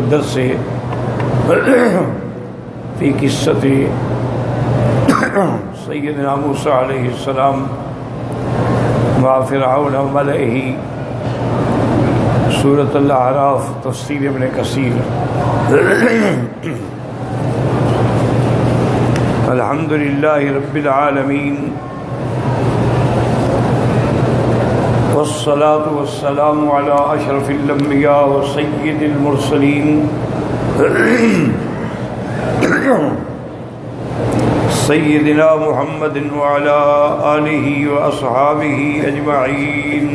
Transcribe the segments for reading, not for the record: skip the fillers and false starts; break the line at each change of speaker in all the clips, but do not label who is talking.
الدرس في قصة سيدنا موسى عليه السلام مع فرعون وملئه سورة الأعراف تفسیر ابن کثیر۔ الحمد لله رب العالمين والصلاة والسلام على أشرف الأنبياء وسيد المرسلين سيدنا محمد وعلى آله وأصحابه أجمعين۔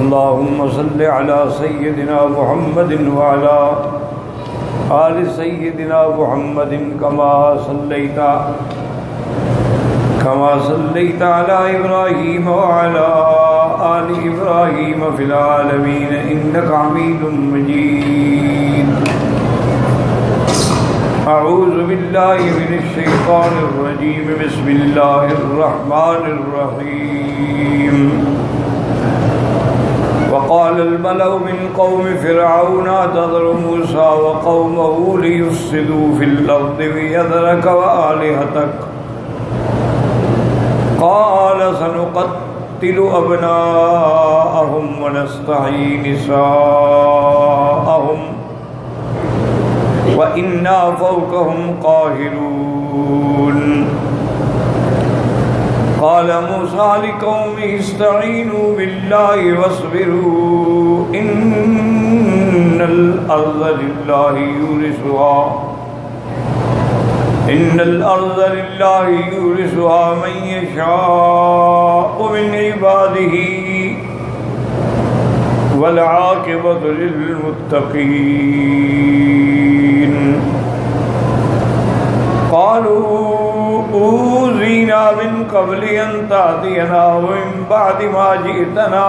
اللهم صل على سيدنا محمد وعلى آل سيدنا محمد كما صليت على إبراهيم وعلى آل إبراهيم في العالمين إنك حميد مجيد۔ أعوذ بالله من الشيطان الرجيم، بسم الله الرحمن الرحيم۔ وقال الملأ من قوم فرعون أتذر موسى وقومه ليفسدوا في الأرض ويذرك وآلهتك قال سنقتل أبناءهم ونستحيي نساءهم وإنا فوقهم قاهرون۔ قال موسى لقومه استعينوا بالله واصبروا إن الأرض لله يورثها من يشاء من عباده والعاقبة للمتقين۔ قالوا أوذينا من قبل أن تأتينا ومن بعد ما جئتنا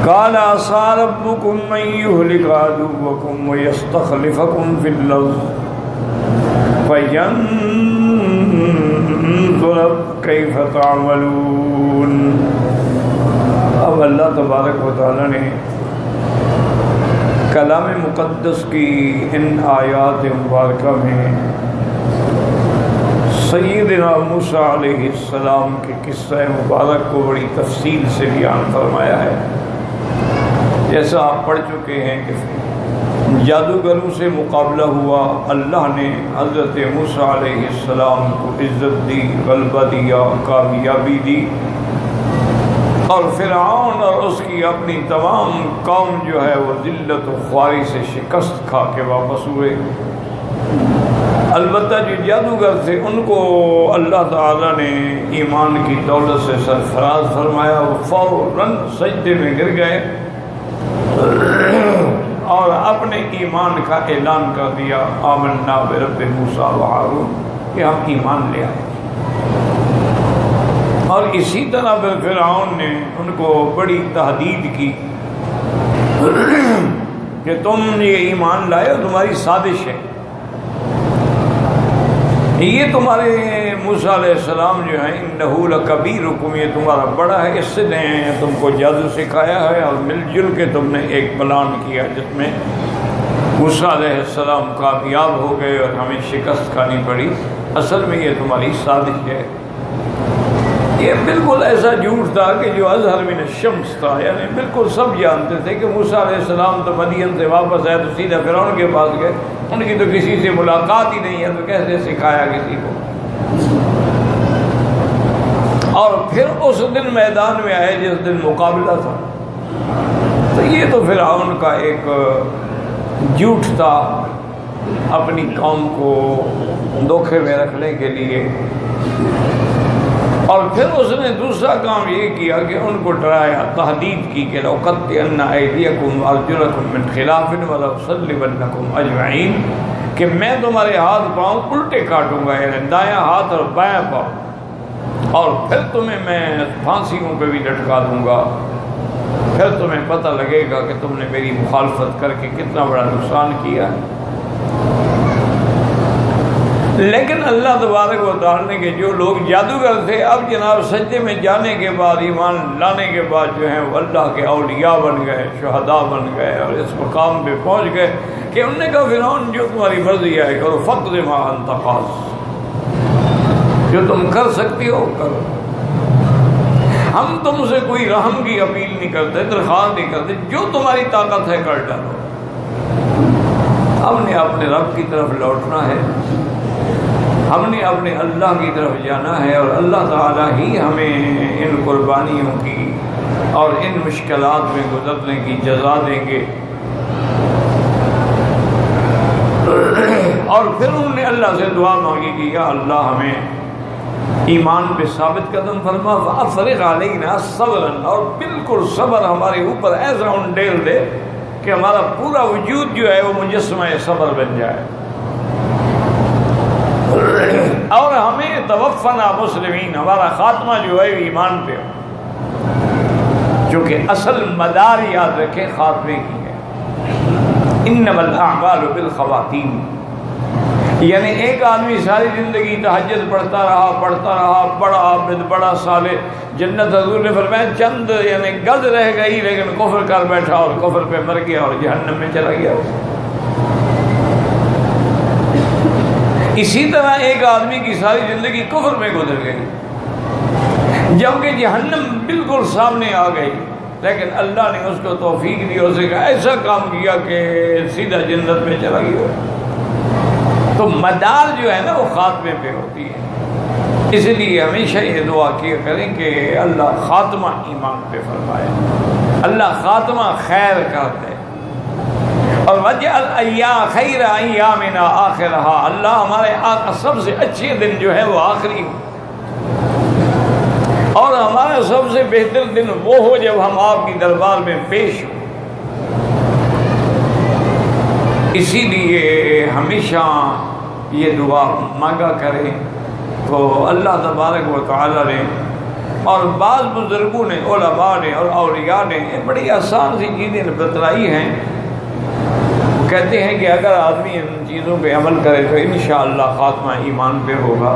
قال عسى ربكم أن يهلك عدوكم ويستخلفكم في الأرض فينظر كيف تعملون۔ اب اللہ تبارک و تعالی نے کلام مقدس کی ان آیات مبارکہ میں سیدنا موسیٰ علیہ السلام کے قصہ مبارک کو بڑی تفصیل سے بیان فرمایا ہے۔ جیسا آپ پڑھ چکے ہیں کہ جادوگروں سے مقابلہ ہوا، اللہ نے حضرت موسیٰ علیہ السلام کو عزت دی، غلبہ دیا، کامیابی دی، اور فرعون اور اس کی اپنی تمام قوم جو ہے وہ ذلت و خواری سے شکست کھا کے واپس ہوئے۔ البتہ جو جادوگر تھے ان کو اللہ تعالیٰ نے ایمان کی دولت سے سرفراز فرمایا، وہ فوراً سجدے میں گر گئے اور اپنے ایمان کا اعلان کر دیا، آمنا برب موسیٰ و ہارون، کہ ہم ایمان لے آئے۔ اور اسی طرح پھر فرعون نے ان کو بڑی تہدید کی کہ تم یہ ایمان لائے اور تمہاری سازش ہے، یہ تمہارے موسیٰ علیہ السلام جو ہیں انہ لکبیرکم، یہ تمہارا بڑا ہے، اس سے نے تم کو جادو سکھایا ہے، اور مل جل کے تم نے ایک پلان کیا جس میں موسیٰ علیہ السلام کامیاب ہو گئے اور ہمیں شکست کھانی پڑی، اصل میں یہ تمہاری سازش ہے۔ یہ بالکل ایسا جھوٹ تھا کہ جو اظہر من الشمس تھا، یعنی بالکل سب جانتے تھے کہ موسیٰ علیہ السلام تو مدین سے واپس آئے تو سیدھا فرعون کے پاس گئے، ان کی تو کسی سے ملاقات ہی نہیں ہے، تو کیسے سکھایا کسی کو؟ اور پھر اس دن میدان میں آئے جس دن مقابلہ تھا، تو یہ تو فرعون کا ایک جھوٹ تھا اپنی قوم کو دھوکے میں رکھنے کے لیے۔ اور پھر اس نے دوسرا کام یہ کیا کہ ان کو ڈرایا، تہدید کی کہ لَأُقَطِّعَنَّ أَيْدِيَكُمْ وَأَرْجُلَكُمْ مِنْ خِلَافٍ وَلَأُصَلِّبَنَّكُمْ أَجْمَعِينَ، کہ میں تمہارے ہاتھ پاؤں الٹے کاٹوں گا، یعنی دایاں ہاتھ اور بایاں پاؤں، اور پھر تمہیں میں پھانسیوں پہ بھی لٹکا دوں گا، پھر تمہیں پتہ لگے گا کہ تم نے میری مخالفت کر کے کتنا بڑا نقصان کیا ہے۔ لیکن اللہ تبارک و تعالیٰ نے کہ جو لوگ جادوگر تھے اب جناب سجدے میں جانے کے بعد ایمان لانے کے بعد جو ہیں وہ اللہ کے اولیاء بن گئے، شہداء بن گئے اور اس مقام پہ پہنچ گئے کہ انہوں نے کہا فرعون جو تمہاری مرضی ہے کرو، فقد ما انت قاض، جو تم کر سکتی ہو کرو، ہم تم سے کوئی رحم کی اپیل نہیں کرتے، درخواست نہیں کرتے، جو تمہاری طاقت ہے کر ڈالو۔ ہم نے اپنے رب کی طرف لوٹنا ہے، ہم نے اپنے اللہ کی طرف جانا ہے، اور اللہ تعالیٰ ہی ہمیں ان قربانیوں کی اور ان مشکلات میں گزرنے کی جزا دیں گے۔ اور پھر انہوں نے اللہ سے دعا مانگی کہ یا اللہ ہمیں ایمان پہ ثابت قدم فرما، وَأَفْرِغْ عَلَيْنَا صَبْرًا، اور بالکل صبر ہمارے اوپر ایسا انڈیل دے کہ ہمارا پورا وجود جو ہے وہ مجسمہ صبر بن جائے، اور ہمیں توفنا مسلمین، ہمارا خاتمہ جو ہے ایمان پہ ہو، چونکہ اصل مدار یاد رکھیں خاتمے کی ہے، انما الاعمال بالخواتیم، یعنی ایک آدمی ساری زندگی تہجد پڑھتا رہا بڑا صالح، جنت حضور نے فرمایا چند یعنی گز رہ گئی لیکن کفر کر بیٹھا اور کفر پہ مر گیا اور جہنم میں چلا گیا۔ اسی طرح ایک آدمی کی ساری زندگی کفر میں گزر گئی، جبکہ جہنم بالکل سامنے آ گئی، لیکن اللہ نے اس کو توفیق دی، اسے کہا ایسا کام کیا کہ سیدھا جنت میں چلا گیا۔ تو مدار جو ہے نا وہ خاتمے پہ ہوتی ہے، اس لیے ہمیشہ یہ دعا کیا کریں کہ اللہ خاتمہ ایمان پہ فرمائے، اللہ خاتمہ خیر کر دے، اور وجعل خیر ایامنا آخرہا، اللہ ہمارے سب سے اچھے دن جو ہے وہ آخری ہو، اور ہمارا سب سے بہتر دن وہ ہو جب ہم آپ کی دربار میں پیش ہوں۔ اسی لیے ہمیشہ یہ دعا مانگا کریں۔ تو اللہ تبارک و تعالیٰ نے اور بعض بزرگوں نے، علماء نے اور اولیاء نے بڑی آسان سی چیزیں بتلائی ہیں، کہتے ہیں کہ اگر آدمی ان چیزوں پہ عمل کرے تو انشاءاللہ خاتمہ ایمان پہ ہوگا۔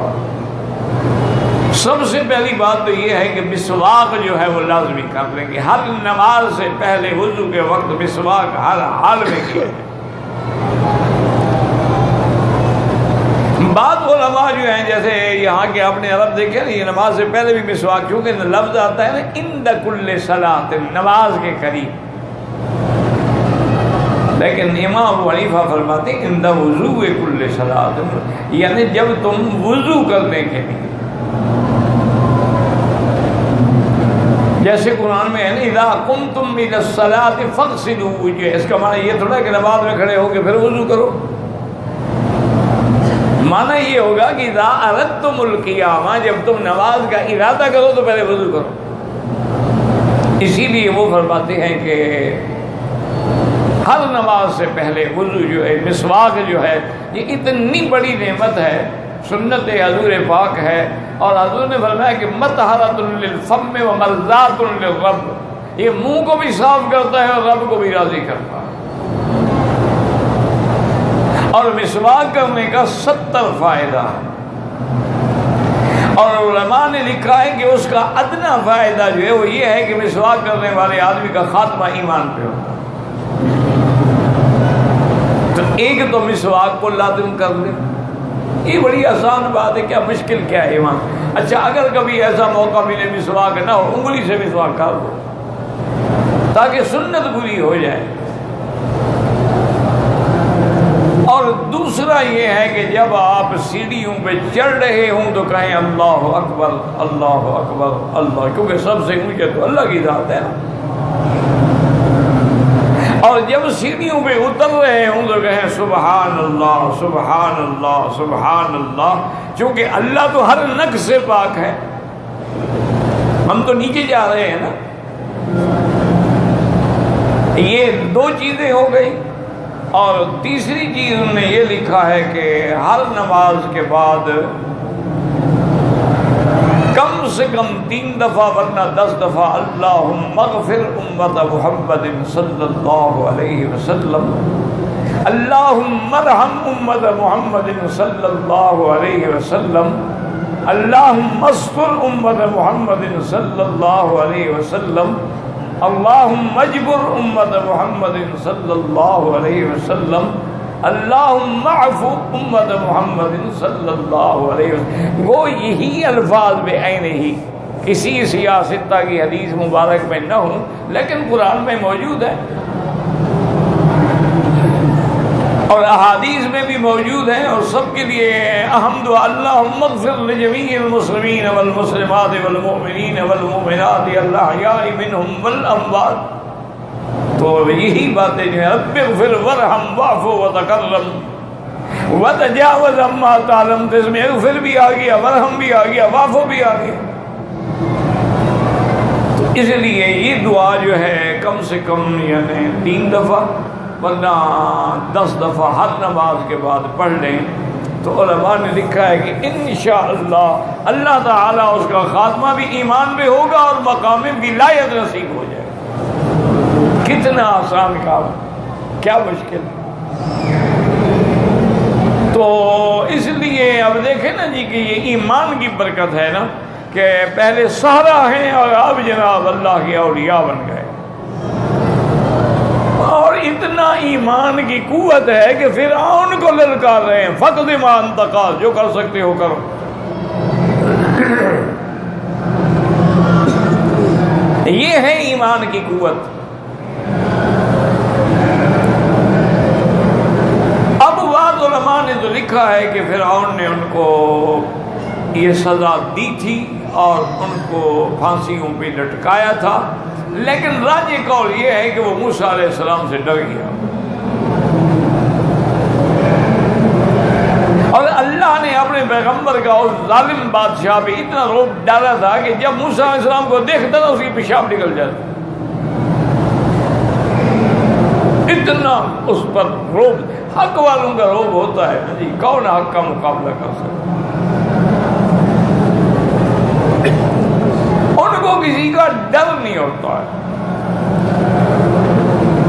سب سے پہلی بات تو یہ ہے کہ مسواک جو ہے وہ لازمی کر لیں گے، ہر نماز سے پہلے وضو کے وقت مسواک ہر حال میں کیا ہے۔ بعض علماء جو ہیں جیسے یہاں کے اپنے عرب دیکھیں یہ نماز سے پہلے بھی مسواک، کیونکہ لفظ آتا ہے نا عند کل صلاۃ، نماز کے قریب، لیکن امام ابو حنیفہ فرماتے ہیں عند وضو کل صلاۃ، یعنی جب تم وضو کرنے کے لیے، جیسے قرآن میں ہے نا اذا قمتم الى الصلاۃ فاغسلوا وجوہکم، اس کا معنی یہ تھوڑا کہ نماز میں کھڑے ہو کے پھر وضو کرو، معنی یہ ہوگا کہ اذا اردتم القیامہ، جب تم نماز کا ارادہ کرو تو پہلے وضو کرو۔ اسی لیے وہ فرماتے ہیں کہ ہر نماز سے پہلے وضو جو ہے، مسواک جو ہے، یہ اتنی بڑی نعمت ہے، سنت حضور پاک ہے، اور حضور نے فرمایا کہ مطہرۃ للفم ومرضات للرب، یہ منہ کو بھی صاف کرتا ہے اور رب کو بھی راضی کرتا ہے۔ اور مسواک کرنے کا 70 فائدہ ہے، اور علماء نے لکھا ہے کہ اس کا ادنا فائدہ جو ہے وہ یہ ہے کہ مسواک کرنے والے آدمی کا خاتمہ ایمان پہ ہوتا ہے۔ تو ایک تو مسواک کو لازم کر لیں، یہ بڑی آسان بات ہے، کیا مشکل کیا ہے ایمان۔ اچھا اگر کبھی ایسا موقع ملے مسواک نہ ہو، انگلی سے مسواک کر دو تاکہ سنت پوری ہو جائے۔ اور دوسرا یہ ہے کہ جب آپ سیڑھیوں پہ چڑھ رہے ہوں تو کہیں اللہ اکبر اللہ اکبر اللہ، کیونکہ سب سے اونچا تو اللہ کی ذات ہے نا، اور جب سیڑھیوں پہ اتر رہے ہوں تو کہیں سبحان اللہ سبحان اللہ سبحان اللہ، چونکہ اللہ تو ہر نقص سے پاک ہے، ہم تو نیچے جا رہے ہیں نا۔ یہ دو چیزیں ہو گئی، اور تیسری چیز انہوں نے یہ لکھا ہے کہ ہر نماز کے بعد کم سے کم 3 دفعہ ورنہ 10 دفعہ اللہم اغفر امت محمد صلی اللہ علیہ وسلم، اللہم ارحم امت محمد صلی اللہ علیہ وسلم، اللہم استر امت محمد صلی اللہ علیہ وسلم، اللہم اجبر امت محمد صلی اللہ علیہ وسلم، اللہم اعف امت محمد صلی اللہ علیہ وسلم۔ وہ یہی الفاظ بعین ہی کسی سیاستہ کی حدیث مبارک میں نہ ہوں لیکن قرآن میں موجود ہے اور احادیث میں بھی موجود ہیں، اور سب کے لیے اہم دعا اللہم اغفر لجمیع المسلمین والمسلمات والمؤمنین والمؤمنات الاحیاء منہم والاموات۔ تو یہی باتیں جو ہیں رب اغفر ورحم واعف وتکرم وتجاوز عما تعلم، تو اس میں اغفر بھی آ گیا، ورحم بھی آ گیا، واعف بھی آ گیا۔ تو اس لیے یہ دعا جو ہے کم سے کم یعنی 3 دفعہ ورنہ 10 دفعہ ہر نماز کے بعد پڑھ لیں تو علماء نے لکھا ہے کہ انشاءاللہ اللہ تعالیٰ اس کا خاتمہ بھی ایمان میں ہوگا اور مقام ولایت نصیب ہو جائے۔ کتنا آسان کام، کیا مشکل۔ تو اس لیے اب دیکھیں نا جی کہ یہ ایمان کی برکت ہے نا کہ پہلے سہرا ہیں اور اب جناب اللہ کے اولیاء بن گئے، اور اتنا ایمان کی قوت ہے کہ فرعون کو للکار رہے ہیں فقد ما انت قال، جو کر سکتے ہو کرو۔ یہ ہے ایمان کی قوت۔ اب بعض علماء نے تو لکھا ہے کہ فرعون نے ان کو یہ سزا دی تھی اور ان کو پھانسیوں پہ لٹکایا تھا، لیکن راجح قول یہ ہے کہ وہ موسیٰ علیہ السلام سے ڈر گیا، اور اللہ نے اپنے پیغمبر کا اس ظالم بادشاہ پہ اتنا رعب ڈالا تھا کہ جب موسیٰ علیہ السلام کو دیکھتا تھا اس کی پیشاب نکل جاتا، اتنا اس پر رعب۔ حق والوں کا رعب ہوتا ہے جی، کون حق کا مقابلہ کر سکتا؟ ان کو کسی کا ڈر نہیں ہوتا ہے۔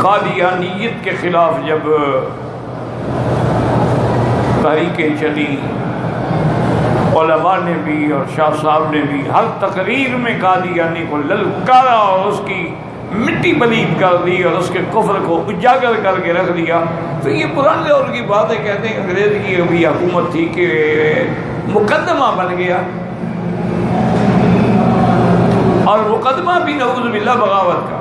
قادیانیت کے خلاف جب تحریکیں چلی، علماء نے بھی اور شاہ صاحب نے بھی ہر تقریر میں قادیانی کو للکارا اور اس کی مٹی پلید کر دی اور اس کے کفر کو اجاگر کر کے رکھ دیا۔ تو یہ پرانے دور کی باتیں کہتے ہیں، انگریز کی ابھی حکومت تھی کہ مقدمہ بن گیا، اور مقدمہ بھی نعوذ باللہ بغاوت کا۔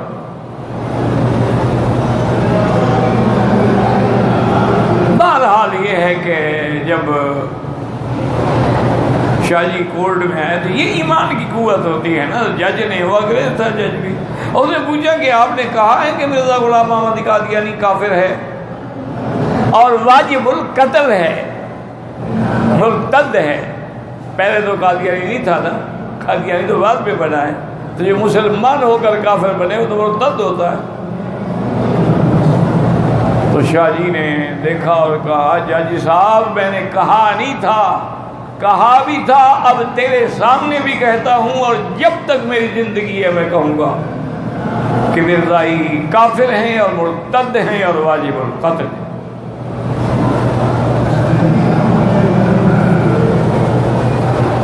بہرحال یہ ہے کہ جب شاہ جی کورٹ میں آئے تو یہ ایمان کی قوت ہوتی ہے نا۔ جج نے ہوا انگریز تھا، جج بھی، اس نے پوچھا کہ آپ نے کہا ہے کہ مرزا غلام احمد قادیانی کافر ہے اور واجب القتل ہے، مرتد ہے۔ پہلے تو قادیانی نہیں تھا نا، قادیانی تو بعد میں بنا ہے، تو جو مسلمان ہو کر کافر بنے وہ تو مرتد ہوتا ہے۔ تو شاہ جی نے دیکھا اور کہا جج صاحب میں نے کہا نہیں تھا، کہا بھی تھا، اب تیرے سامنے بھی کہتا ہوں اور جب تک میری زندگی ہے میں کہوں گا کہ مرزائی کافر ہیں اور مرتد ہیں اور واجب القتل ہیں۔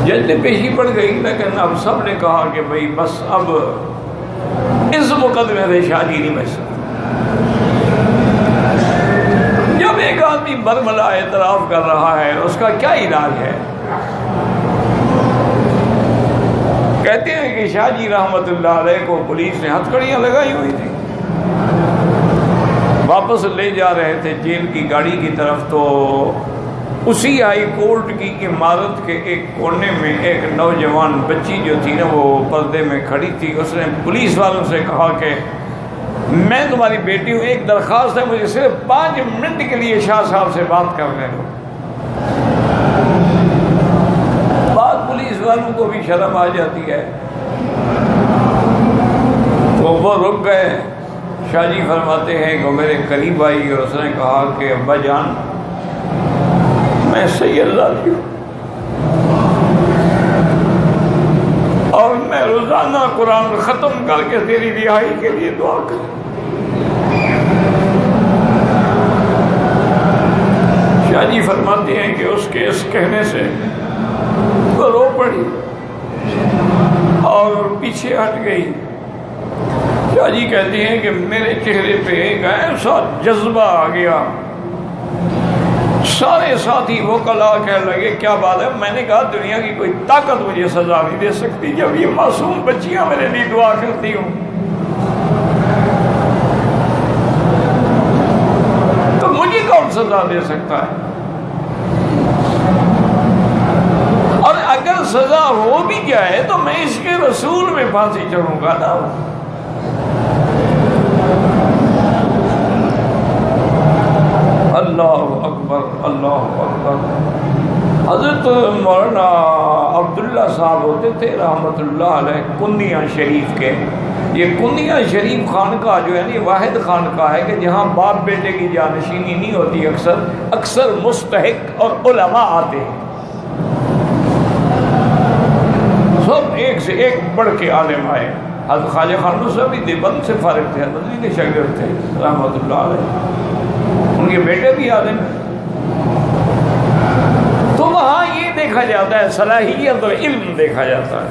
جج نے پیشی پڑ گئی، لیکن اب سب نے کہا کہ بھئی بس اب اس مقدمے سے شاہ جی نہیں بچ سکتے۔ جب ایک آدمی برملا اعتراف کر رہا ہے اس کا کیا علاج ہے؟ کہتے ہیں کہ شاہ جی رحمت اللہ علیہ کو پولیس نے ہتھکڑیاں لگائی ہوئی تھی، واپس لے جا رہے تھے جیل کی گاڑی کی طرف، تو اسی ہائی کورٹ کی عمارت کے ایک کونے میں ایک نوجوان بچی جو تھی نا وہ پردے میں کھڑی تھی، اس نے پولیس والوں سے کہا کہ میں تمہاری بیٹی ہوں، ایک درخواست ہے، مجھے صرف 5 منٹ کے لیے شاہ صاحب سے بات کرنے دو۔ بات پولیس والوں کو بھی شرم آ جاتی ہے تو وہ رک گئے۔ شاہ جی فرماتے ہیں کہ میرے قریب آئی اور اس نے کہا کہ ابا جان میں سید لالی ہوں، میں روزانہ قرآن ختم کر کے تیری رہائی کے لیے دعا کروں۔ شاہ جی فرماتے ہیں کہ اس کے اس کہنے سے وہ رو پڑی اور پیچھے ہٹ گئی۔ شاہ جی کہتے ہیں کہ میرے چہرے پہ ایک ایسا جذبہ آ گیا، سارے ساتھی وہ کلا کہنے لگے کیا بات ہے؟ میں نے کہا دنیا کی کوئی طاقت مجھے سزا نہیں دے سکتی، جب یہ معصوم بچیاں میرے لیے دعا کرتی ہوں تو مجھے کون سزا دے سکتا ہے؟ اور اگر سزا ہو بھی جائے تو میں اس کے رسول میں پھانسی چڑھوں گا نا۔ اللہ اکبر، اللہ اکبر۔ حضرت مولانا عبداللہ صاحب ہوتے تھے رحمۃ اللہ علیہ کنیا شریف کے۔ یہ کنیا شریف خانقاہ جو ہے نا، یہ واحد خانقاہ ہے کہ جہاں باپ بیٹے کی جانشینی نہیں ہوتی، اکثر مستحق اور علماء آتے ہیں، سب ایک سے ایک بڑھ کے عالم آئے۔ حضرت خواجہ خانو صاحب بھی دیوبند سے فارغ تھے، ندوی کے شاگرد تھے رحمۃ اللہ علیہ، ان کے بیٹے بھی عالم ہیں۔ تو وہاں یہ دیکھا جاتا ہے، صلاحیت اور علم دیکھا جاتا ہے۔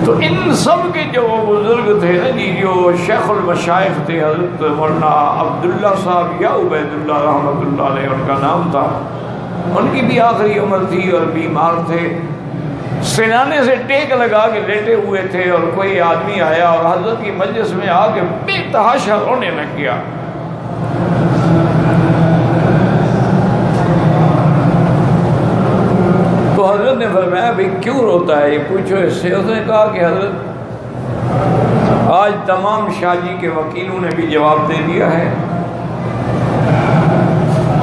تو ان سب کے جو بزرگ تھے نا جی، جو شیخ المشائخ تھے، حضرت مولانا عبداللہ صاحب یا عبید اللہ رحمۃ اللہ علیہ ان کا نام تھا، ان کی بھی آخری عمر تھی اور بیمار تھے، سینانے سے ٹیک لگا کے لیٹے ہوئے تھے، اور کوئی آدمی آیا اور حضرت کی مجلس میں آ کے بے تحاشا رونے لگ گیا۔ تو حضرت نے فرمایا بھئی کیوں روتا ہے، یہ پوچھو اس سے۔ اس نے کہا کہ حضرت آج تمام شاہ جی کے وکیلوں نے بھی جواب دے دیا ہے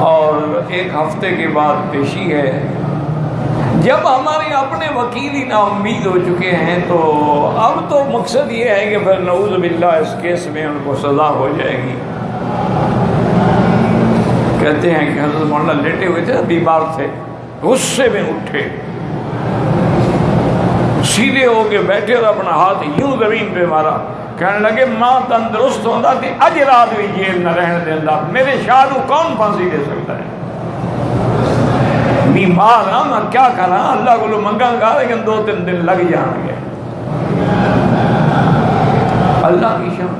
اور ایک ہفتے کے بعد پیشی ہے، جب ہمارے اپنے وکیل ہی نا امید ہو چکے ہیں تو اب تو مقصد یہ ہے کہ پھر نعوذ باللہ اس کیس میں ان کو سزا ہو جائے گی۔ کہتے ہیں کہ حضرت مولانا لیٹے ہوئے تھے، بیمار تھے، غصے میں اٹھے، سیدھے ہو کے بیٹھے اور اپنا ہاتھ یوں زمین پہ مارا، کہنے لگے ماں تندرست ہوتا تھی اج رات بھی جیل نہ رہنے دینا، میرے شاہ کو کون پھانسی دے سکتا ہے؟ بیمار ہاں میں کیا کرا، اللہ کو منگا گا لیکن 2-3 دن لگ جائیں گے۔ اللہ کی شان،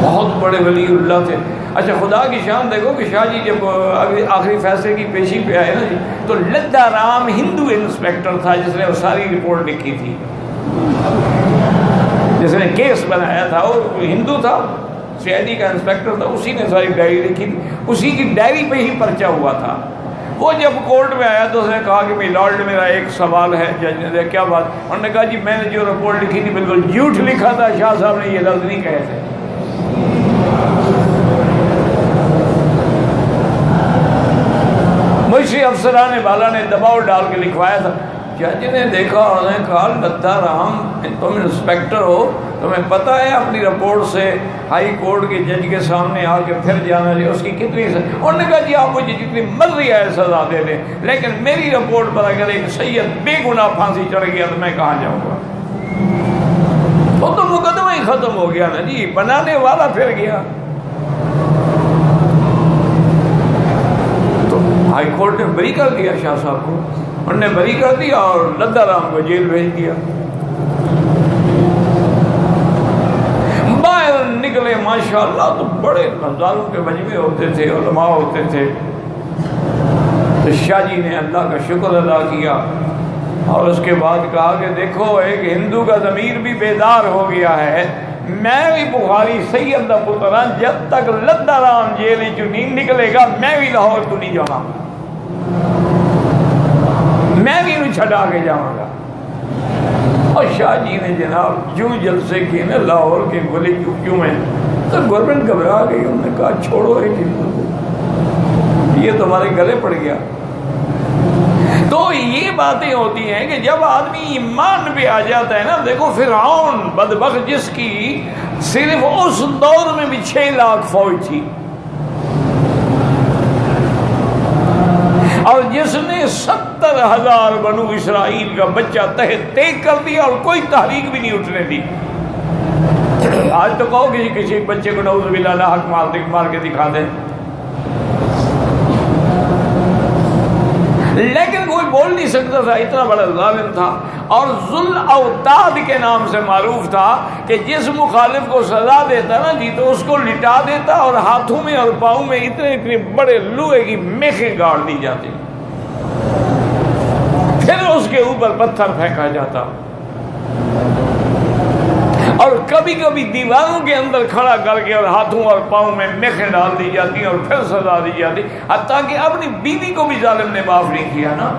بہت بڑے ولی اللہ تھے۔ اچھا خدا کی شان دیکھو کہ شاہ جی جب آخری فیصلے کی پیشی پہ آئے نا جی، تو لدھا رام ہندو انسپیکٹر تھا جس نے وہ ساری رپورٹ لکھی تھی، جس نے کیس بنایا تھا، وہ ہندو تھا، سی آئی ڈی کا انسپیکٹر تھا، اسی نے ساری ڈائری لکھی تھی، اسی کی ڈائری پہ ہی پرچہ ہوا تھا۔ وہ جب کورٹ میں آیا تو اس نے کہا کہ بھئی لارڈ میرا ایک سوال ہے۔ جج نے کیا بات؟ انہوں نے کہا جی میں نے جو رپورٹ لکھی تھی بالکل جھوٹ لکھا تھا، شاہ صاحب نے یہ لفظ نہیں کہے تھے۔ مجھے افسران بالا نے دباؤ ڈال کے لکھوایا تھا۔ جج نے دیکھا اور انہوں نے کہا لدھا رام تم انسپیکٹر ہو، تمہیں پتہ ہے اپنی رپورٹ سے ہائی کورٹ کے جج کے سامنے آ کے پھر جانا چاہیے، اس کی کتنی انہوں نے کہا جی آپ مجھے جتنی مرضی ہے سزا دے دیں، لیکن میری رپورٹ پر اگر ایک سید بے گناہ پھانسی چڑھ گیا تو میں کہاں جاؤں گا؟ وہ تو مقدمہ ہی ختم ہو گیا نا جی، بنانے والا پھر گیا۔ تو ہائی کورٹ نے بری کر دیا شاہ صاحب کو، انہوں نے بری کر دیا اور لدھا رام کو جیل بھیج دیا۔ باہر نکلے ماشاءاللہ تو بڑے ہزاروں کے مجمع ہوتے تھے، علماء ہوتے تھے۔ تو شاہ جی نے اللہ کا شکر ادا کیا اور اس کے بعد کہا کہ دیکھو ایک ہندو کا ضمیر بھی بیدار ہو گیا ہے، میں بھی بخاری سید دا پتر ہاں، جب تک لدھا رام جیل چوں نہیں نکلے گا میں بھی لاہور تو نہیں جانا، میں بھی انہیں چھڑا کے جاؤں گا۔ اور شاہ جی نے جناب جو جلسے کیے نا لاہور کے گلی چوکیوں میں، تو گورنمنٹ گھبرا گئی، انہوں نے کہا چھوڑو ایک ہندو کو، یہ تمہارے گلے پڑ گیا۔ تو یہ باتیں ہوتی ہیں کہ جب آدمی ایمان پہ آ جاتا ہے نا، دیکھو فرعون بدبخت جس کی صرف اس دور میں بھی 6 لاکھ فوج تھی، اور جس نے 70 70,000 بنو اسرائیل کا بچہ تحت تیگ کر دیا اور کوئی تحریک بھی نہیں اٹھنے دی۔ آج تو کہو کسی بچے کو نعوذ باللہ لاحق مار کے دکھا دیں، لیکن کوئی بول نہیں سکتا تھا، اتنا بڑا ظالم تھا۔ اور ذل اوتاد کے نام سے معروف تھا کہ جس مخالف کو سزا دیتا نا جی تو اس کو لٹا دیتا اور ہاتھوں میں اور پاؤں میں اتنے بڑے لوہے کی میخیں گاڑ دی جاتی، پھر اس کے اوپر پتھر پھینکا جاتا، اور کبھی کبھی دیواروں کے اندر کھڑا کر کے اور ہاتھوں اور پاؤں میں میخیں ڈال دی جاتی اور پھر سزا دی جاتی، حتیٰ کہ اپنی بیوی کو بھی ظالم نے معاف نہیں کیا نا۔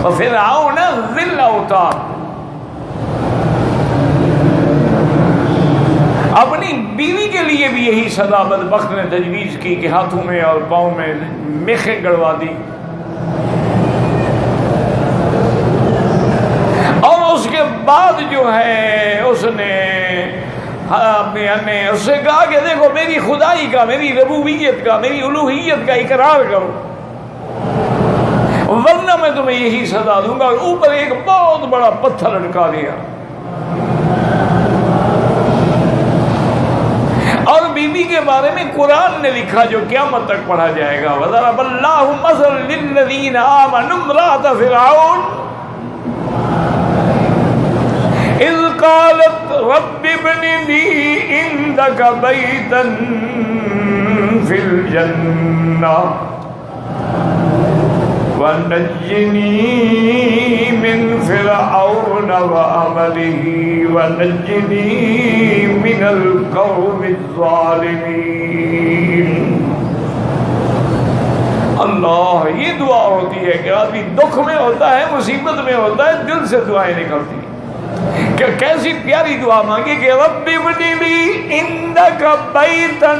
اور پھر آؤ نا ذل اوتاد، اپنی بیوی کے لیے بھی یہی سزا بدبخت نے تجویز کی کہ ہاتھوں میں اور پاؤں میں میخیں گڑوا دی، اور اس کے بعد جو ہے اس نے اس سے کہا کہ دیکھو میری خدائی کا، میری ربوبیت کا، میری الوہیت کا اقرار کرو ورنہ میں تمہیں یہی سزا دوں گا، اور اوپر ایک بہت بڑا پتھر لٹکا دیا۔ اور بی بی کے بارے میں قرآن نے لکھا جو قیامت تک پڑھا جائے گا، وَضَرَبَ اللَّهُ مَثَلًا لِّلَّذِينَ آمَنُوا امْرَأَتَ فِرْعَوْنَ إِذْ قَالَتْ رَبِّ ابْنِ لِي عِندَكَ بَيْتًا فِي الْجَنَّةِ وَنَجِّنِي مِنْ فِرْعَوْنَ وَعَمَلِهِ وَنَجِّنِي مِنَ الْقَوْمِ الظَّالِمِينَ۔ اللہ، یہ دعا ہوتی ہے کہ آدمی دکھ میں ہوتا ہے، مصیبت میں ہوتا ہے، دل سے دعائیں نکلتی ہیں۔ کہ کیسی پیاری دعا مانگی کہ رب ابن لی عندک بیتا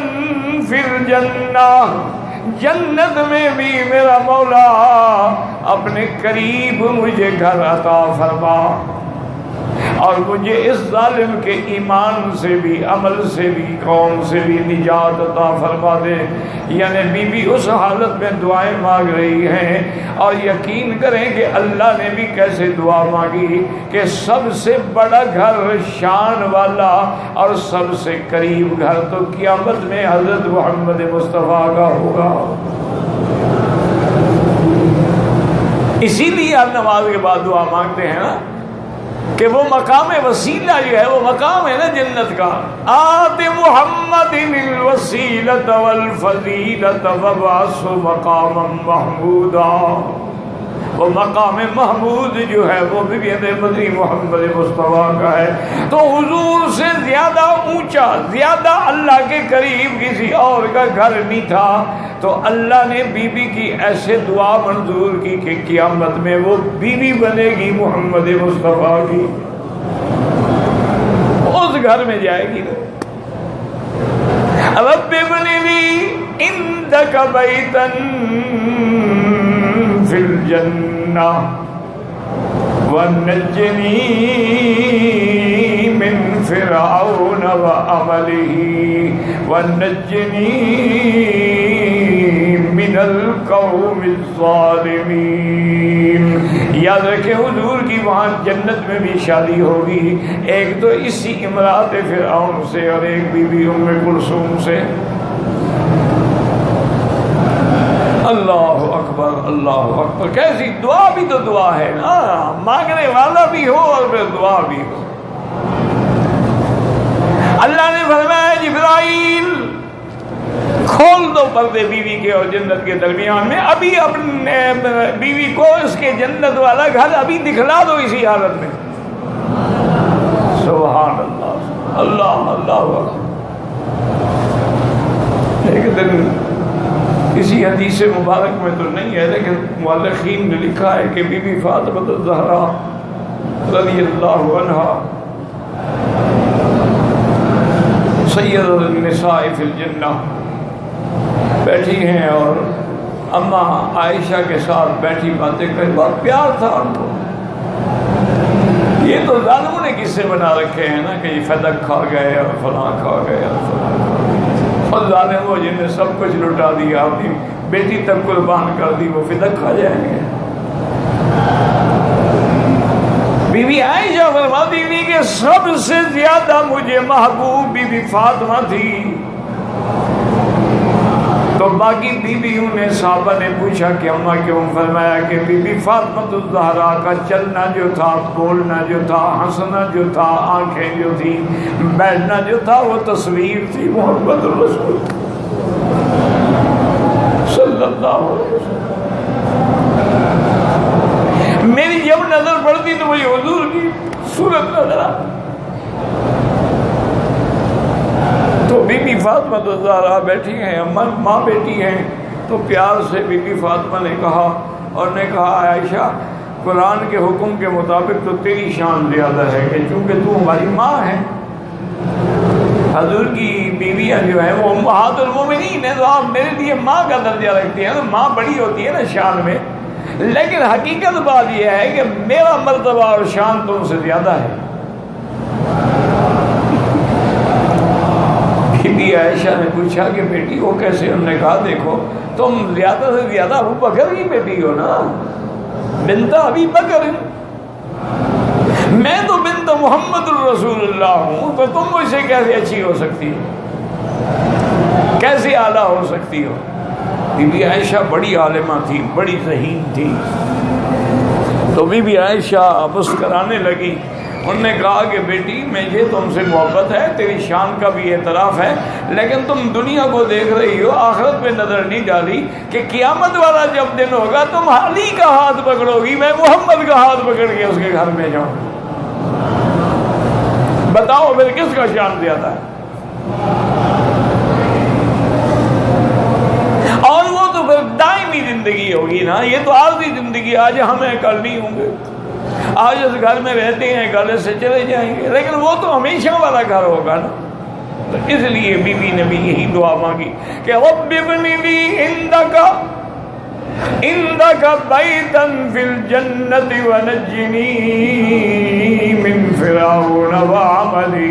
فی الجنہ، جنت میں بھی میرا مولا اپنے قریب مجھے گھر عطا فرما، اور مجھے اس ظالم کے ایمان سے بھی، عمل سے بھی، قوم سے بھی نجات عطا فرما دے۔ یعنی بی بی اس حالت میں دعائیں مانگ رہی ہیں، اور یقین کریں کہ اللہ نے بھی کیسے دعا مانگی کہ سب سے بڑا گھر، شان والا اور سب سے قریب گھر تو قیامت میں حضرت محمد مصطفیٰ کا ہوگا۔ اسی لیے آپ نماز کے بعد دعا مانگتے ہیں نا کہ وہ مقام وسیلہ جو ہے، وہ مقام ہے نا جنت کا، آت محمد الوسیلۃ والفضیلۃ وابعثہ مقاما محمودا۔ وہ مقام محمود جو ہے وہ بھی مدنی محمد مصطفیٰ کا ہے۔ تو حضور سے زیادہ اونچا، زیادہ اللہ کے قریب کسی اور کا گھر نہیں تھا، تو اللہ نے بی بی کی ایسے دعا منظور کی کہ قیامت میں وہ بیوی بنے گی محمد مصطفیٰ کی، اس گھر میں جائے گی۔ رب ابن لی عندک بیتا فی الجنہ ونجنی من فرعون وعملہ ونجنی من القوم الظالمین۔ یاد رکھیں حضور کی وہاں جنت میں بھی شادی ہوگی، ایک تو اسی امرات فرعون سے اور ایک بی بی ام کلثوم سے۔ اللہ اکبر، اللہ اکبر، کیسی دعا بھی تو دعا ہے نا، مانگنے والا بھی ہو اور پھر دعا بھی ہو۔ اللہ نے فرمایا جبرائیل کھول دو پردے بیوی کے اور جنت کے درمیان میں، ابھی اپنے بیوی کو اس کے جنت والا گھر ابھی دکھلا دو اسی حالت میں۔ سبحان اللہ، اللہ اللہ۔ ایک دن اسی حدیث مبارک میں تو نہیں ہے لیکن مؤرخین نے لکھا ہے کہ بی بی فاطمہ الزہرا رضی اللہ عنہا سید النساء فی الجنہ بیٹھی ہیں، اور اماں عائشہ کے ساتھ بیٹھی باتیں کر، بہت پیار تھا ان کو۔ یہ تو ظالموں نے قصے بنا رکھے ہیں نا کہ یہ فدق کھا گئے اور فلاں کھا گئے اور فلاں کھا گئے، اور ظالم وہ جن نے سب کچھ لٹا دیا، اپنی بیٹی تک قربان کر دی، وہ فدق کھا جائیں گے۔ بی بی عائشہ فرماتی تھی کہ سب سے زیادہ مجھے محبوب بی بی فاطمہ تھی. تو باقی بیویوں نے صحابہ نے پوچھا کہ اماں کیوں؟ فرمایا کہ بی بی فاطمہ الزہرا کا چلنا جو تھا، بولنا جو تھا، ہنسنا جو تھا، آنکھیں جو تھی، بیٹھنا جو تھا، وہ تصویر تھی محمد رسول صلی اللہ علیہ وسلم. میری جب نظر پڑتی تو مجھے حضور کی صورت نظر آتی. تو بی بی فاطمہ الزہرا بیٹھی ہیں، ماں بیٹی ہیں، تو پیار سے بی بی فاطمہ نے کہا، اور نے کہا عائشہ قرآن کے حکم کے مطابق تو تیری شان زیادہ ہے کہ چونکہ تو ہماری ماں ہے. حضور کی بیویاں جو ہیں وہ امہات المومنین ہیں، تو آپ میرے لیے ماں کا درجہ رکھتے ہیں. تو ماں بڑی ہوتی ہے نا شان میں، لیکن حقیقت بات یہ ہے کہ میرا مرتبہ اور شان تم سے زیادہ ہے. بی عائشہ نے پوچھا کہ بیٹی وہ کیسے؟ انہوں نے کہا دیکھو تم زیادہ سے زیادہ ابو بکر کی بیٹی ہو نا، بنت ابی بکر. میں تو بنت محمد الرسول اللہ ہوں، تو تم مجھ سے کیسے اچھی ہو سکتی ہو، کیسے اعلیٰ ہو سکتی ہو؟ بی بی عائشہ بڑی عالمہ تھی، بڑی ذہین تھی. تو بی بی عائشہ مسکرانے لگی. انہوں نے کہا کہ بیٹی مجھے تم سے محبت ہے، تیری شان کا بھی اعتراف ہے، لیکن تم دنیا کو دیکھ رہی ہو، آخرت میں نظر نہیں ڈالی کہ قیامت والا جب دن ہوگا تم علی کا ہاتھ پکڑو گی، میں محمد کا ہاتھ پکڑ کے اس کے گھر میں جاؤں. بتاؤ پھر کس کا شان زیادہ ہے؟ اور وہ تو پھر دائمی زندگی ہوگی نا، یہ تو عارضی زندگی، آج ہمیں کل نہیں ہوں گے، آج اس گھر میں رہتے ہیں کل سے چلے جائیں گے، لیکن وہ تو ہمیشہ والا گھر ہوگا نا. تو اس لیے بی بی نے بھی یہی دعا مانگی کہ رب ابن لی عندک بیتا فی الجنت ونجنی من فرعون وعملہ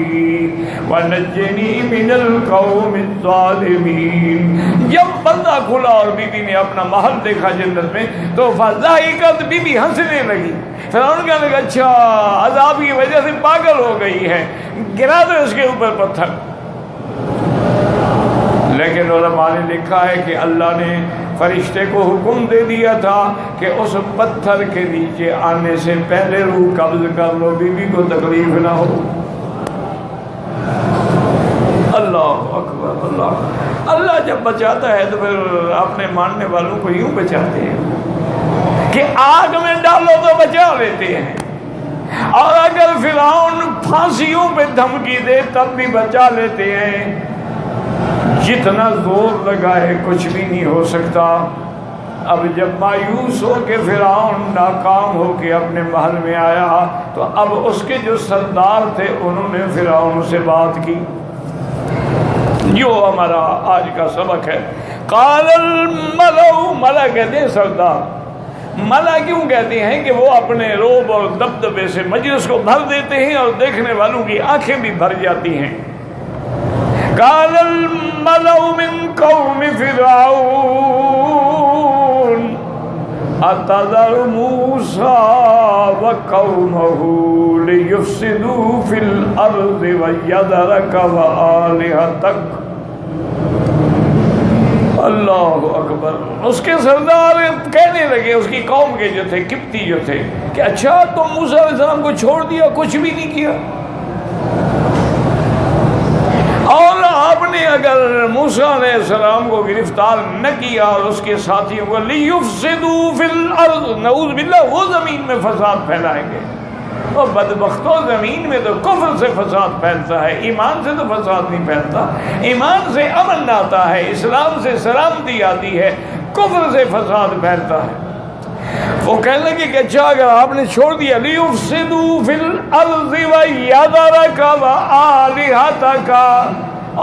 ونجنی من القوم الظالمین. جب پردہ کھلا اور بی بی نے اپنا محل دیکھا جنت میں تو فضائقت، بی بی ہنسنے لگی. فرعون کہنے لگا اچھا عذاب کی وجہ سے پاگل ہو گئی ہے، گرا دو اس کے اوپر پتھر. لیکن علماء نے لکھا ہے کہ اللہ نے فرشتے کو حکم دے دیا تھا کہ اس پتھر کے نیچے آنے سے پہلے روح قبض کر لو، بی بی کو تکلیف نہ ہو. اللہ اکبر. اللہ جب بچاتا ہے تو پھر اپنے ماننے والوں کو یوں بچاتے ہیں کہ آگ میں ڈالو تو بچا لیتے ہیں، اور اگر فرعون پھانسیوں پہ دھمکی دے تب بھی بچا لیتے ہیں. جتنا زور لگائے کچھ بھی نہیں ہو سکتا. اب جب مایوس ہو کے فرعون ناکام ہو کے اپنے محل میں آیا تو اب اس کے جو سردار تھے انہوں نے فرعون سے بات کی، جو ہمارا آج کا سبق ہے. قال الملأ، ملا کہتے ہیں سردار. ملا کیوں کہتے ہیں کہ وہ اپنے روب اور دبدبے سے مجلس کو بھر دیتے ہیں اور دیکھنے والوں کی آنکھیں بھی بھر جاتی ہیں. قال الملأ من قوم فرعون اتذر موسى وقومه ليفسدوا في الارض ويذرك وآلهتك. اللہ اکبر. اس کے سردار کہنے لگے، اس کی قوم کے جو تھے، قبطی جو تھے، کہ اچھا تم موسیٰ علیہ السلام کو چھوڑ دیا، کچھ بھی نہیں کیا، اور آپ نے اگر موسیٰ علیہ السلام کو گرفتار نہ کیا اور اس کے ساتھیوں کو لیفسدوا فی الارض، نعوذ باللہ وہ زمین میں فساد پھیلائیں گے. اور بدبختوں زمین میں تو کفر سے فساد پھیلتا ہے، ایمان سے تو فساد نہیں پھیلتا. ایمان سے امن آتا ہے، اسلام سے سلامتی آتی ہے، کفر سے فساد پھیلتا ہے. وہ کہنے لگے کہ اچھا اگر آپ نے چھوڑ دیا، لیفسدوا فی الارض ویذرک وآلہتک،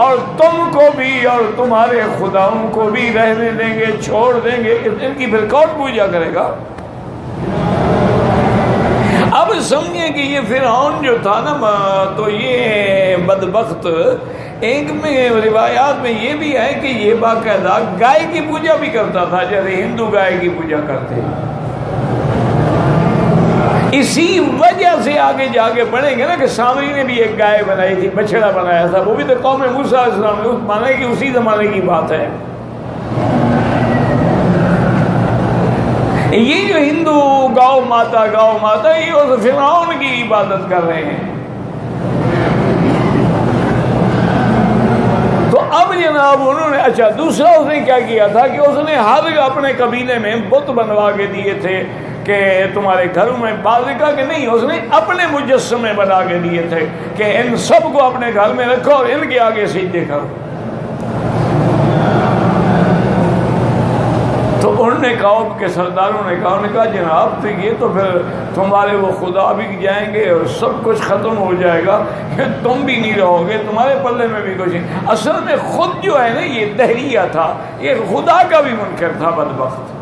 اور تم کو بھی اور تمہارے خداؤں کو بھی رہنے دیں گے، چھوڑ دیں گے، ان کی پھر کون پوجا کرے گا؟ اب سمجھیں کہ یہ فرعون جو تھا نا، تو یہ بدبخت، ایک میں روایات میں یہ بھی ہے کہ یہ باقاعدہ گائے کی پوجا بھی کرتا تھا، جیسے ہندو گائے کی پوجا کرتے ہیں. اسی وجہ سے آگے جا کے پڑھیں گے نا کہ سامری نے بھی ایک گائے بنائی تھی، بچڑا بنایا تھا، وہ بھی تو قوم موسیٰ علیہ السلام نے مانا کہ اسی زمانے کی بات ہے۔ یہ جو ہندو گاؤ ماتا یہ اس فرعون کی عبادت کر رہے ہیں۔ تو اب جناب انہوں نے اچھا دوسرا اس نے کیا کیا تھا کہ اس نے ہر اپنے قبیلے میں بت بنوا کے دیے تھے کہ تمہارے گھروں میں، بعض نے کہا کہ نہیں، اس نے اپنے مجسمے بنا کے دیے تھے کہ ان سب کو اپنے گھر میں رکھو اور ان کے آگے سجدے کرو۔ تو انہوں نے قوم کے سرداروں نے کہا جناب تو یہ تو پھر تمہارے وہ خدا بھی جائیں گے اور سب کچھ ختم ہو جائے گا، تم بھی نہیں رہو گے، تمہارے پلے میں بھی کچھ نہیں۔ اصل میں خود جو ہے نا یہ دہریہ تھا، یہ خدا کا بھی منکر تھا بدبخت۔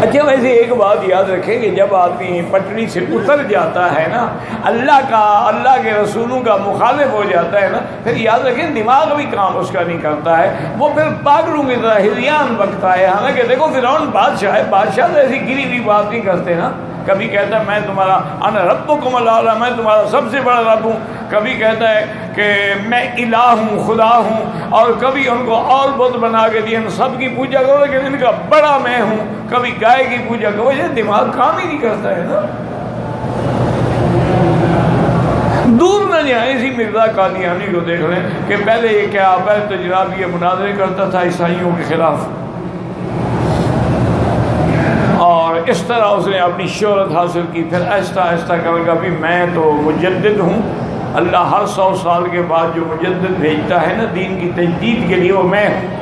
اچھا ویسے ایک بات یاد رکھیں کہ جب آدمی پٹڑی سے اتر جاتا ہے نا، اللہ کے رسولوں کا مخالف ہو جاتا ہے نا، پھر یاد رکھیں دماغ بھی کام اس کا نہیں کرتا ہے، وہ پھر پاگلوں کی طرح ہذیان بکتا ہے۔ حالانکہ دیکھو فرعون بادشاہ ہے، بادشاہ تو ایسی گری ہوئی بات نہیں کرتے نا، کبھی کہتا ہے میں تمہارا انا ربکم الاعلی، میں تمہارا سب سے بڑا رب ہوں، کبھی کہتا ہے کہ میں الہ ہوں، خدا ہوں، اور کبھی ان کو اور بت بنا کے دیے ان سب کی پوجا کرو لیکن ان کا بڑا میں ہوں، کبھی گائے کی پوجا کرو۔ یہ دماغ کام ہی نہیں کرتا ہے نا۔ دور نہ جائیں، اسی مرزا قادیانی کو دیکھ لیں کہ پہلے یہ کیا پہلے تو جناب یہ مناظرے کرتا تھا عیسائیوں کے خلاف، اور اس طرح اس نے اپنی شہرت حاصل کی، پھر آہستہ آہستہ کرنے لگا بھی میں تو مجدد ہوں، اللہ ہر 100 سال کے بعد جو مجدد بھیجتا ہے نا دین کی تجدید کے لیے وہ میں ہوں۔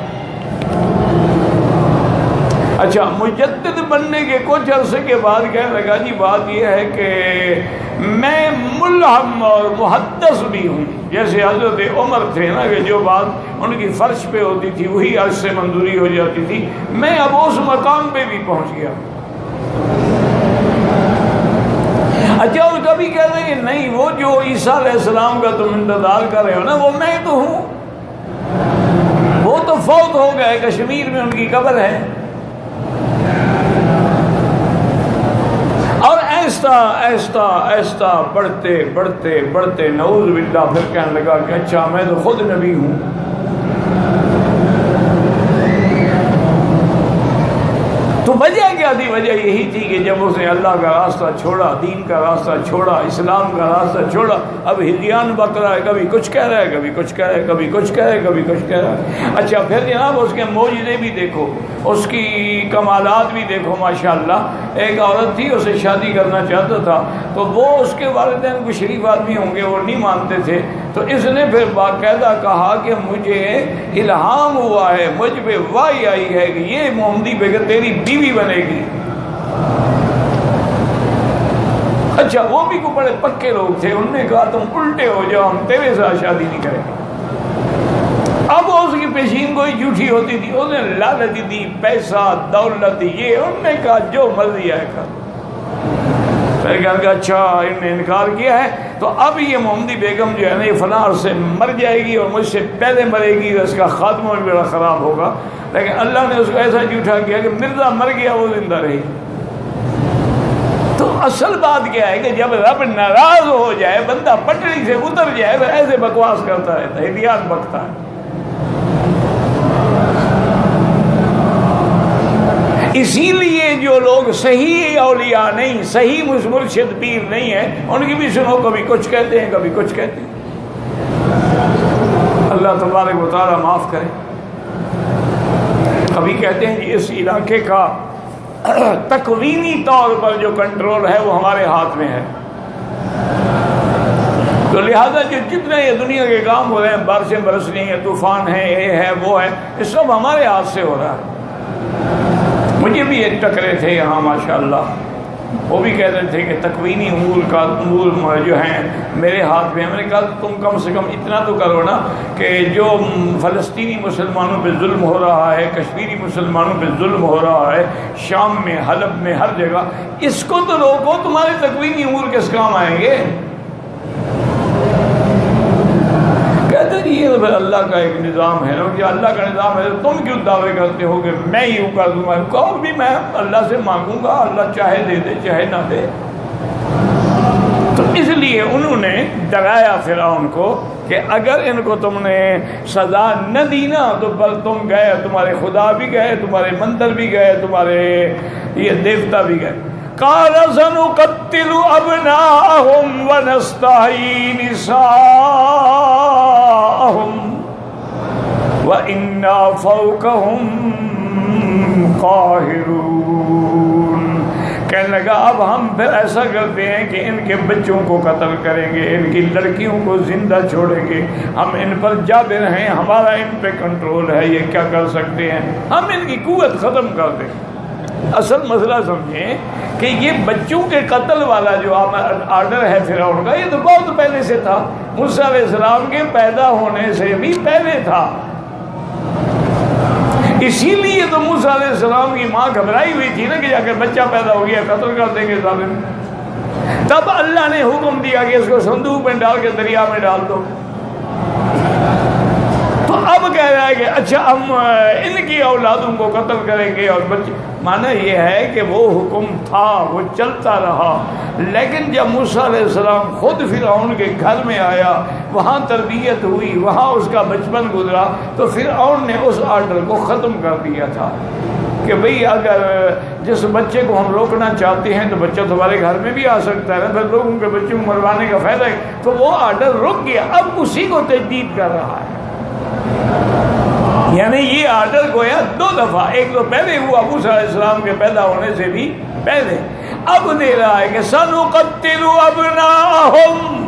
اچھا مجدد بننے کے کچھ عرصے کے بعد کہنے لگا جی بات یہ ہے کہ میں ملہم اور محدث بھی ہوں، جیسے حضرت عمر تھے نا کہ جو بات ان کی فرش پہ ہوتی تھی وہی عرض سے منظوری ہو جاتی تھی، میں اب اس مقام پہ بھی پہنچ گیا۔ اچھا اور کبھی کہتے ہیں کہ نہیں وہ جو عیسیٰ علیہ السلام کا تم انتظار کر رہے ہو نا وہ میں تو ہوں، وہ تو فوت ہو گئے، کشمیر میں ان کی قبر ہے۔ اور ایسا ایسا ایسا بڑھتے بڑھتے بڑھتے نعوذ باللہ پھر کہنے لگا کہ اچھا میں تو خود نبی ہوں۔ تو وجہ کیا تھی؟ وجہ یہی تھی کہ جب اس نے اللہ کا راستہ چھوڑا، دین کا راستہ چھوڑا، اسلام کا راستہ چھوڑا، اب ہذیان بک رہا ہے، کبھی کچھ کہہ رہا ہے، کبھی کچھ کہہ رہا ہے، کبھی کچھ کہہ رہا ہے، کبھی کچھ کہہ رہا ہے۔ اچھا پھر جناب اس کے معجزے بھی دیکھو، اس کی کمالات بھی دیکھو ماشاءاللہ۔ ایک عورت تھی اسے شادی کرنا چاہتا تھا تو وہ اس کے والدین کو شریف آدمی ہوں گے وہ نہیں مانتے تھے، تو اس نے پھر باقاعدہ کہا کہ مجھے الہام ہوا ہے، مجھ پہ وحی آئی ہے کہ یہ محمدی بیگم تیری بیوی بنے گی۔ اچھا وہ بھی کو بڑے پکے لوگ تھے، انہوں نے کہا تم الٹے ہو جاؤ، ہم تیرے ساتھ شادی نہیں کریں گے۔ اب اس کی پیشین کوئی جھوٹی ہوتی تھی، اس نے لالچ دی، پیسہ دولت یہ، انہوں نے کہا جو مرضی آئے کر۔ پھر کہا کہ اچھا انہوں نے انکار کیا ہے تو اب یہ محمدی بیگم جو ہے نا یہ فلاں سے مر جائے گی اور مجھ سے پہلے مرے گی، اس کا خاتمہ بھی بڑا خراب ہوگا۔ لیکن اللہ نے اس کو ایسا جھوٹا کیا کہ مرزا مر گیا وہ زندہ رہی۔ تو اصل بات کیا ہے کہ جب رب ناراض ہو جائے، بندہ پٹڑی سے اتر جائے، وہ ایسے بکواس کرتا رہتا ہے، ہدیات بکتا ہے۔ اسی لیے جو لوگ صحیح اولیاء نہیں، صحیح مرشد پیر نہیں ہیں، ان کی بھی سنو، کبھی کچھ کہتے ہیں کبھی کچھ کہتے ہیں۔ اللہ تبارک و تعالیٰ معاف کرے۔ کبھی کہتے ہیں کہ اس علاقے کا تکوینی طور پر جو کنٹرول ہے وہ ہمارے ہاتھ میں ہے، تو لہذا جو جتنے یہ دنیا کے کام ہو رہے ہیں، بارشیں برس رہی ہیں، طوفان ہے، یہ ہے وہ ہے، یہ سب ہمارے ہاتھ سے ہو رہا ہے۔ مجھے بھی ایک ٹکرے تھے یہاں ماشاءاللہ، وہ بھی کہتے تھے کہ تکوینی امور جو ہیں میرے ہاتھ میں۔ میں نے کہا تم کم سے کم اتنا تو کرو نا کہ جو فلسطینی مسلمانوں پہ ظلم ہو رہا ہے، کشمیری مسلمانوں پہ ظلم ہو رہا ہے، شام میں، حلب میں، ہر جگہ، اس کو تو روکو، تمہارے تکوینی امور کس کام آئیں گے؟ کہتے ہیں یہ تو پھر اللہ اللہ کا ایک نظام ہے، یہ اللہ کا نظام ہے، تم کیوں دعوے کرتے ہو کہ میں ہی ہوں کر دوں گا؟ کہو بھی میں اللہ سے مانگوں گا، اللہ چاہے دے دے چاہے نہ دے۔ تو اس لیے انہوں نے ڈرایا فرعون کو کہ اگر ان کو تم نے سزا نہ دی نا تو بل تم گئے، تمہارے خدا بھی گئے، تمہارے مندر بھی گئے، تمہارے یہ دیوتا بھی گئے۔ قال سنقتل ابناءهم ونستحيي نساءهم وإنا فوقهم قاہرون۔ کہنے لگا اب ہم پھر ایسا کرتے ہیں کہ ان کے بچوں کو قتل کریں گے، ان کی لڑکیوں کو زندہ چھوڑیں گے، ہم ان پر جابر ہیں، ہمارا ان پہ کنٹرول ہے، یہ کیا کر سکتے ہیں، ہم ان کی قوت ختم کر دیں۔ اصل مسئلہ سمجھیں کہ یہ بچوں کے قتل والا جو آرڈر ہے فرعون کا، یہ تو بہت پہلے سے تھا، موسیٰ علیہ السلام کے پیدا ہونے سے بھی پہلے تھا۔ اسی لیے تو موسیٰ علیہ السلام کی ماں گھبرائی ہوئی تھی نا کہ جا کر بچہ پیدا ہو گیا قتل کر دیں گے ظالم۔ تب اللہ نے حکم دیا کہ اس کو صندوق میں ڈال کے دریا میں ڈال دو۔ تو اب کہہ رہا ہے کہ اچھا ہم ان کی اولادوں کو قتل کریں گے اور بچے، معنی یہ ہے کہ وہ حکم تھا، وہ چلتا رہا، لیکن جب موسیٰ علیہ السلام خود فرعون کے گھر میں آیا، وہاں تربیت ہوئی، وہاں اس کا بچپن گزرا، تو فرعون نے اس آرڈر کو ختم کر دیا تھا کہ بھئی اگر جس بچے کو ہم روکنا چاہتے ہیں تو بچہ تمہارے گھر میں بھی آ سکتا ہے، پھر لوگوں کے بچوں کو مروانے کا فائدہ ہے، تو وہ آرڈر رک گیا، اب اسی کو تجدید کر رہا ہے۔ یعنی یہ آرڈر گویا دو دفعہ، ایک تو پہلے ہوا موسیٰ علیہ السلام کے پیدا ہونے سے بھی پہلے، اب دے رہا ہے کہ سنقتل ابناءهم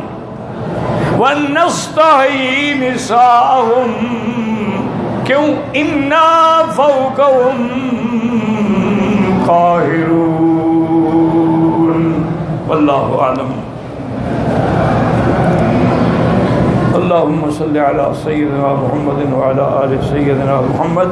ونستحيي نساءهم، کیوں؟ انا فوقهم قاہرون۔ واللہ اعلم۔ اللهم صل على سيدنا محمد وعلى آل سيدنا محمد۔